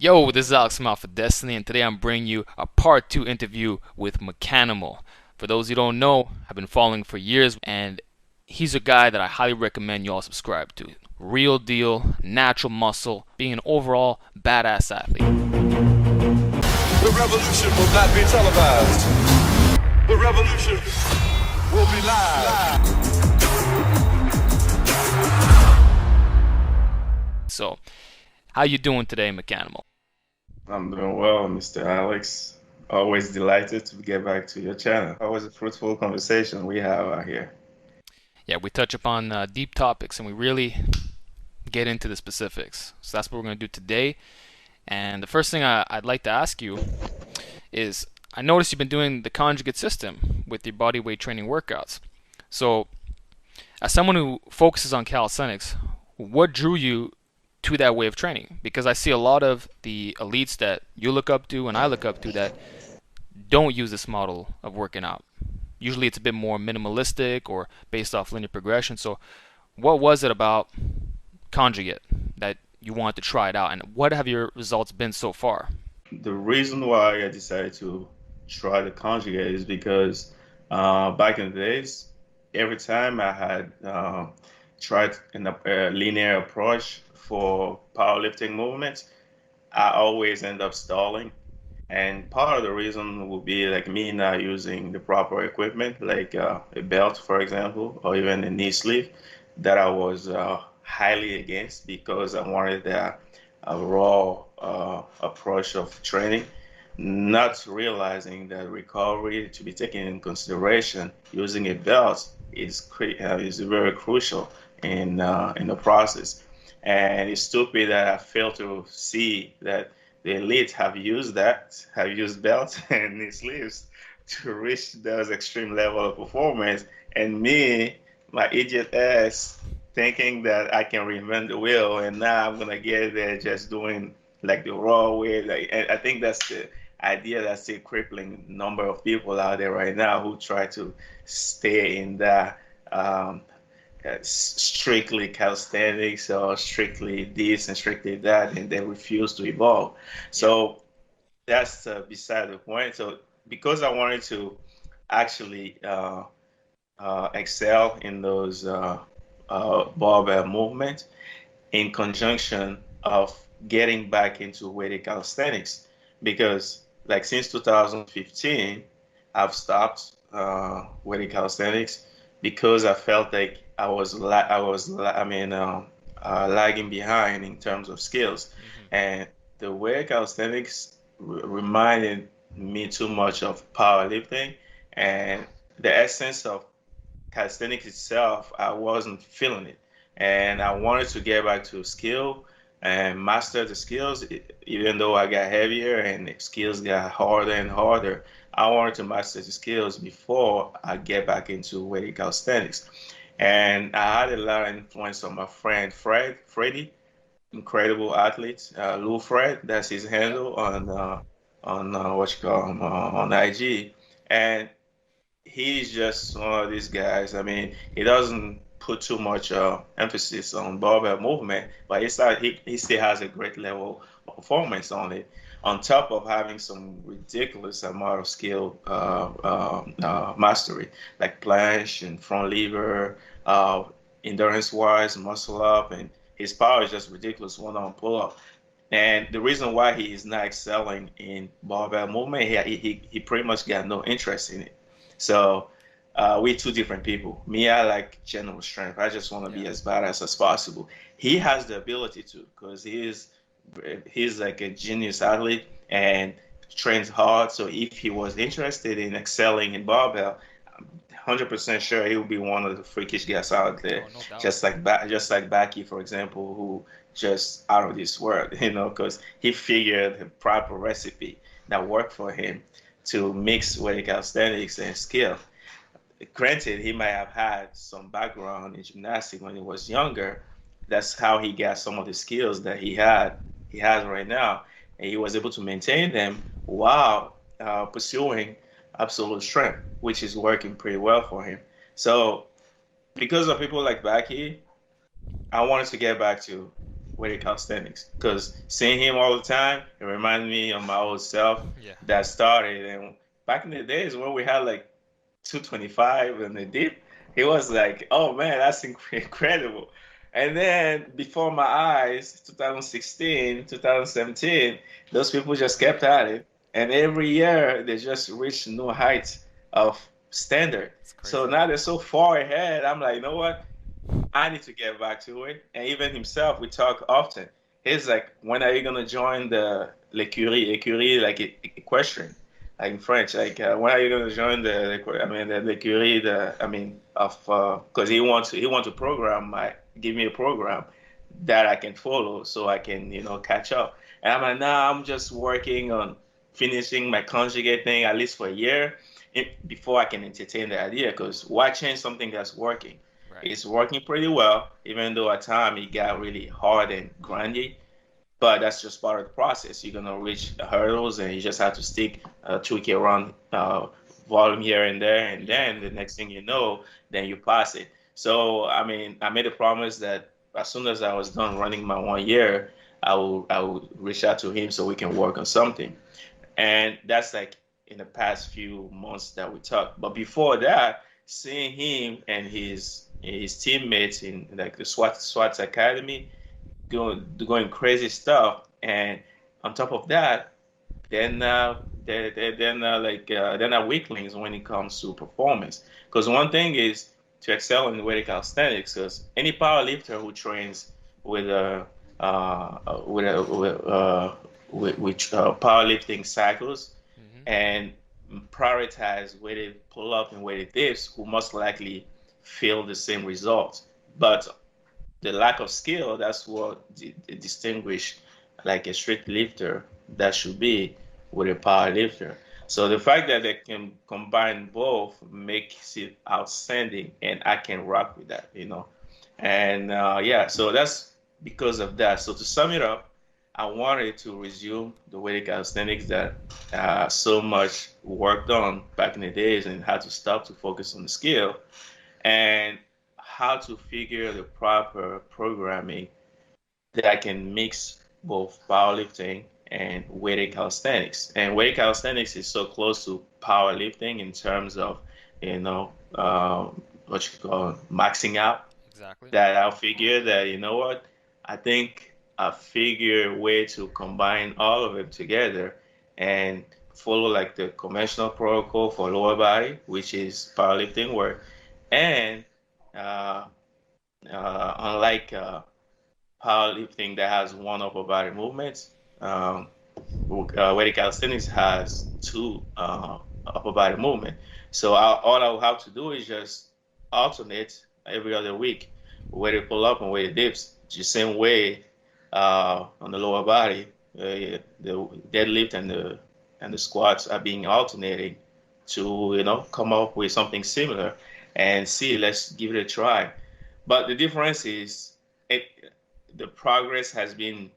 Yo, this is Alex from AlphaDestiny, and today I'm bringing you a part 2 interview with Meckanimal. For those who don't know, I've been following for years, and he's a guy that I highly recommend you all subscribe to. Real deal, natural muscle, being an overall badass athlete. The revolution will not be televised. The revolution will be live. So, how you doing today, Meckanimal? I'm doing well, Mr. Alex. Always delighted to get back to your channel. Always a fruitful conversation we have out here. Yeah, we touch upon deep topics, and we really get into the specifics. So that's what we're going to do today. And the first thing I'd like to ask you is, I noticed you've been doing the conjugate system with your body weight training workouts. So, as someone who focuses on calisthenics, what drew you to that way of training? Because I see a lot of the elites that you look up to and I look up to that don't use this model of working out. Usually it's a bit more minimalistic or based off linear progression. So, what was it about Conjugate that you wanted to try it out, and what have your results been so far? The reason why I decided to try the conjugate is because back in the days, every time I had tried a linear approach for powerlifting movements, I always end up stalling. And part of the reason would be like me not using the proper equipment, like a belt, for example, or even a knee sleeve, that I was highly against because I wanted a raw approach of training, not realizing that recovery to be taken in consideration using a belt is very crucial in the process. And it's stupid that I failed to see that the elite have used belts and knee sleeves to reach those extreme level of performance. And me, my idiot ass, thinking that I can reinvent the wheel, and now I'm gonna get there just doing like the raw way. Like, and I think that's the idea that's still crippling number of people out there right now who try to stay in that strictly calisthenics or strictly this and strictly that, and they refuse to evolve. Yeah. So that's beside the point. So because I wanted to actually excel in those barbell movements in conjunction of getting back into weighted calisthenics, because like since 2015, I've stopped weighted calisthenics because I felt like lagging behind in terms of skills, Hmm. and the weighted calisthenics reminded me too much of powerlifting, and the essence of calisthenics itself, I wasn't feeling it. And I wanted to get back to skill and master the skills, even though I got heavier and the skills got harder and harder. I wanted to master the skills before I get back into weighted calisthenics. And I had a lot of influence on my friend Freddie, incredible athlete, Lou Fred, that's his Yep. handle on what you call him, on IG. And he's just one of these guys. I mean, he doesn't put too much emphasis on barbell movement, but he still has a great level of performance on it. On top of having some ridiculous amount of skill mastery, like planche and front lever, endurance wise, muscle up, and his power is just ridiculous one on pull up. And the reason why he is not excelling in barbell movement, he pretty much got no interest in it. So we're two different people. Me, I like general strength. I just want to Yeah. be as badass as possible. He has the ability to, because he's like a genius athlete and trains hard. So if he was interested in excelling in barbell, 100% sure he would be one of the freakish guys out there. Oh, no doubt. Just like Baki, for example, who just out of this world, because he figured the proper recipe that worked for him to mix weight calisthenics and skill. Granted, he might have had some background in gymnastics when he was younger. That's how he got some of the skills that he has right now, and he was able to maintain them while pursuing absolute strength, which is working pretty well for him. So, because of people like Becky, I wanted to get back to with the calisthenics because seeing him all the time, it reminded me of my old self Yeah. that started. And back in the days when we had like 225 in the deep, he was like, oh man, that's incredible. And then before my eyes, 2016, 2017, those people just kept at it. And every year they just reach new heights of standard. It's So crazy. now they're so far ahead. I'm like, you know what? I need to get back to it. And even himself, we talk often. He's like, when are you gonna join the l'écurie? Écurie, like equestrian, like in French. Like, when are you gonna join I mean, the l'écurie? I mean, of because he wants to program give me a program that I can follow so I can catch up. And I'm like, nah, I'm just working on finishing my conjugate thing at least for a year before I can entertain the idea. Because why change something that's working? Right. It's working pretty well, even though at times it got really hard and grindy. But that's just part of the process. You're gonna reach the hurdles, and you just have to stick tweak it around volume here and there, and Yeah. then the next thing you know, then you pass it. So I mean, I made a promise that as soon as I was done running my 1 year, I will reach out to him so we can work on something. And that's like in the past few months that we talked. But before that, seeing him and his teammates in like the SWAT Academy going crazy stuff, and on top of that, they're not weaklings when it comes to performance. Because one thing is to excel in weight calisthenics, because any power lifter who trains with a powerlifting cycles Hmm. and prioritize weighted pull-up and weighted dips will most likely feel the same results. But the lack of skill, that's what distinguish like a street lifter that should be with a power lifter. So the fact that they can combine both makes it outstanding, and I can rock with that. And yeah, so that's because of that. So to sum it up, I wanted to resume the weighted calisthenics that so much worked on back in the days and had to stop to focus on the skill and how to figure the proper programming that can mix both powerlifting and weighted calisthenics. And weighted calisthenics is so close to powerlifting in terms of, what you call maxing out Exactly. that I figure that, what, I think I figure a way to combine all of it together and follow like the conventional protocol for lower body, which is powerlifting work, and uh, unlike powerlifting that has one upper body movements, weighted calisthenics has two upper body movement. So all I will have to do is just alternate every other week, weighted pull up and weighted dips, the same way on the lower body. The deadlift and the squats are being alternating to come up with something similar and see. Let's give it a try. But the difference is it the progress has been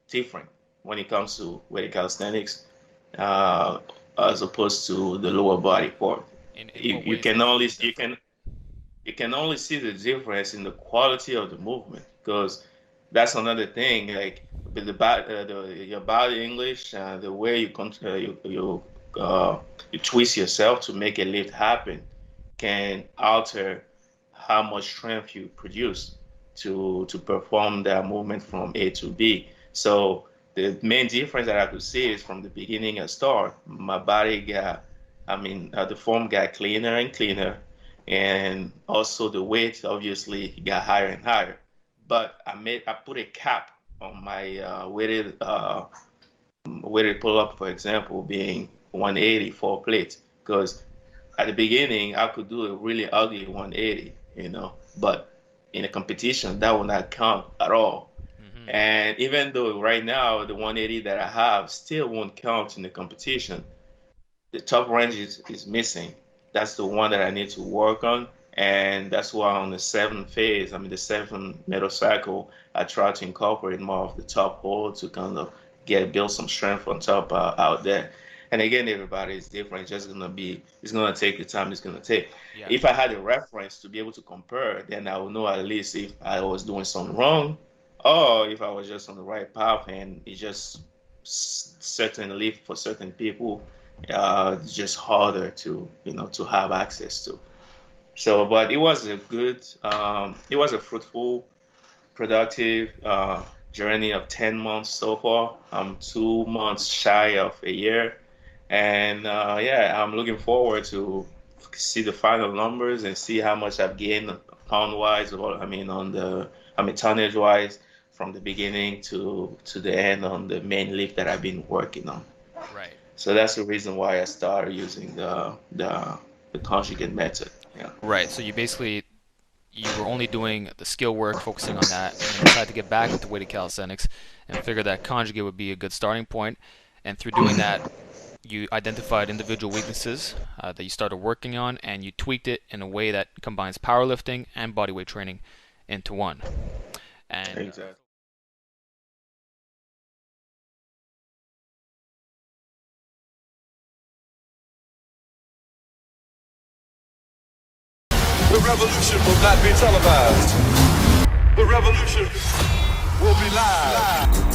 different when it comes to weighted calisthenics uh, as opposed to the lower body part. In You, what you ways can has it only been different? you can only see the difference in the quality of the movement because that's another thing. Like your body English, the way you twist yourself to make a lift happen can alter how much strength you produce to perform that movement from A to B. So the main difference that I could see is from the beginning and start, my body got, the form got cleaner and cleaner, and also the weight obviously got higher and higher. But I put a cap on my weighted pull up, for example, being 180 for plates, because at the beginning I could do a really ugly 180, but in a competition that will not count at all. Hmm. And even though right now the 180 that I have still won't count in the competition, the top range is missing. That's the one that I need to work on. And that's why on the seventh phase, the seventh metal cycle, I try to incorporate more of the top hold to kind of build some strength on top out there. And again, everybody is different. It's gonna take the time it's gonna take. Yeah. If I had a reference to be able to compare, then I would know at least if I was doing something wrong or if I was just on the right path and it just certainly for certain people, it's just harder to, to have access to. So, but it was it was a fruitful, productive journey of 10 months so far. I'm 2 months shy of a year. And yeah, I'm looking forward to see the final numbers and see how much I've gained pound wise, or I mean tonnage wise from the beginning to the end on the main lift that I've been working on. Right. So that's the reason why I started using the conjugate method. Yeah. Right. So you were only doing the skill work, focusing on that, and then decided to get back into weighted calisthenics and figured that conjugate would be a good starting point. And through doing that, you identified individual weaknesses that you started working on, and you tweaked it in a way that combines powerlifting and bodyweight training into one. And Exactly. The revolution will not be televised. The revolution will be live.